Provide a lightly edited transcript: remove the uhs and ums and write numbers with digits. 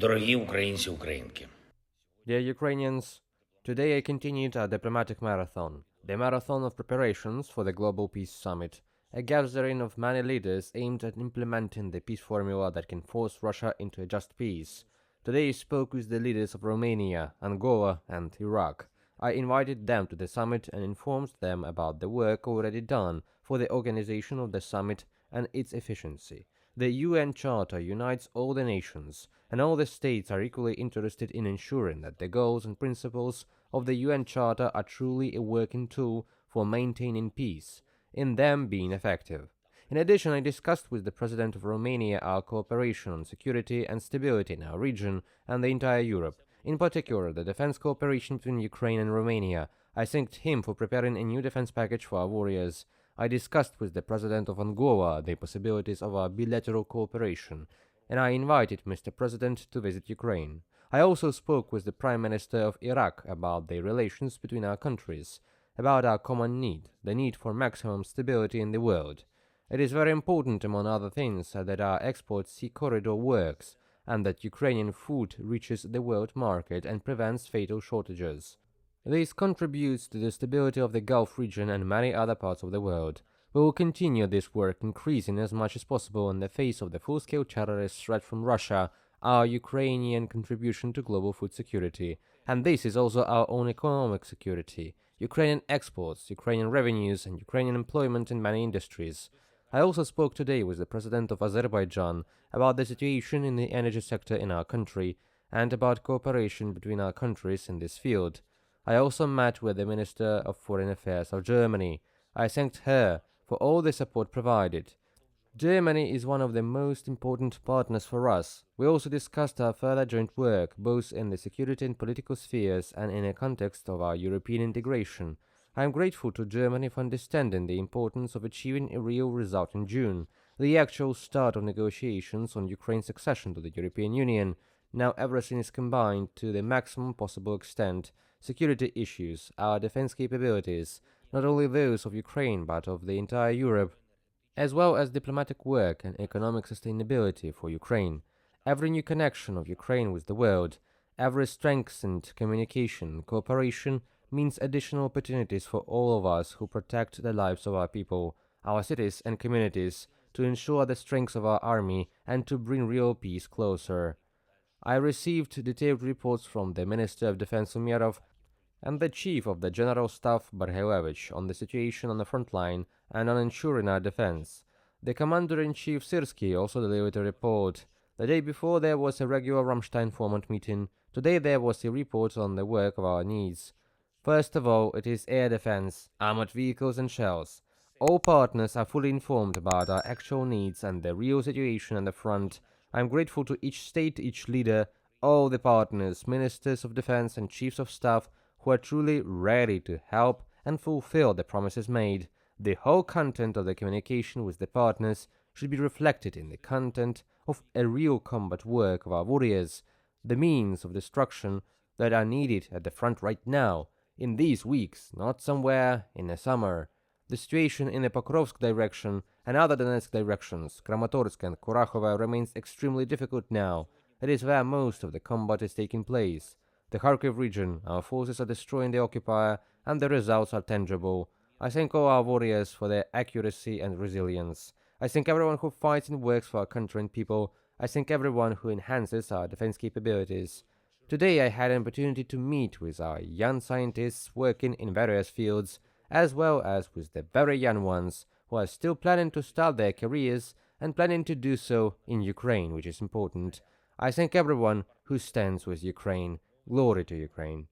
Дорогі українці, українки. Dear Ukrainians, today I continued our diplomatic marathon, the marathon of preparations for the Global Peace Summit, a gathering of many leaders aimed at implementing the peace formula that can force Russia into a just peace. Today I spoke with the leaders of Romania, Angola and Iraq. I invited them to the summit and informed them about the work already done for the organization of the summit and its efficiency. The UN Charter unites all the nations, and all the states are equally interested in ensuring that the goals and principles of the UN Charter are truly a working tool for maintaining peace, in them being effective. In addition, I discussed with the President of Romania our cooperation on security and stability in our region and the entire Europe, in particular the defense cooperation between Ukraine and Romania. I thanked him for preparing a new defense package for our warriors. I discussed with the President of Angola the possibilities of our bilateral cooperation, and I invited Mr. President to visit Ukraine. I also spoke with the Prime Minister of Iraq about the relations between our countries, about our common need, the need for maximum stability in the world. It is very important, among other things, that our export sea corridor works, and that Ukrainian food reaches the world market and prevents fatal shortages. This contributes to the stability of the Gulf region and many other parts of the world. We will continue this work, increasing as much as possible in the face of the full-scale terrorist threat from Russia, our Ukrainian contribution to global food security. And this is also our own economic security, Ukrainian exports, Ukrainian revenues, and Ukrainian employment in many industries. I also spoke today with the President of Azerbaijan about the situation in the energy sector in our country and about cooperation between our countries in this field. I also met with the Minister of Foreign Affairs of Germany. I thanked her for all the support provided. Germany is one of the most important partners for us. We also discussed our further joint work, both in the security and political spheres and in a context of our European integration. I am grateful to Germany for understanding the importance of achieving a real result in June, the actual start of negotiations on Ukraine's accession to the European Union. Now everything is combined to the maximum possible extent. Security issues, our defense capabilities, not only those of Ukraine but of the entire Europe, as well as diplomatic work and economic sustainability for Ukraine. Every new connection of Ukraine with the world, every strengthened communication and cooperation means additional opportunities for all of us who protect the lives of our people, our cities and communities, to ensure the strength of our army and to bring real peace closer. I received detailed reports from the Minister of Defense Umerov and the Chief of the General Staff Barhylevych on the situation on the front line and on ensuring our defense. The Commander-in-Chief Syrskyi also delivered a report. The day before there was a regular Ramstein format meeting. Today there was a report on the work of our needs. First of all, it is air defense, armored vehicles and shells. All partners are fully informed about our actual needs and the real situation on the front. I am grateful to each state, each leader, all the partners, ministers of defense and chiefs of staff who are truly ready to help and fulfill the promises made. The whole content of the communication with the partners should be reflected in the content of a real combat work of our warriors, the means of destruction that are needed at the front right now, in these weeks, not somewhere in the summer. The situation in the Pokrovsk direction and other Donetsk directions, Kramatorsk and Kurakhova, remains extremely difficult now. It is where most of the combat is taking place. The Kharkiv region, our forces are destroying the occupier, and the results are tangible. I thank all our warriors for their accuracy and resilience. I thank everyone who fights and works for our country and people. I thank everyone who enhances our defense capabilities. Today I had an opportunity to meet with our young scientists working in various fields, as well as with the very young ones who are still planning to start their careers and planning to do so in Ukraine, which is important. I thank everyone who stands with Ukraine. Glory to Ukraine.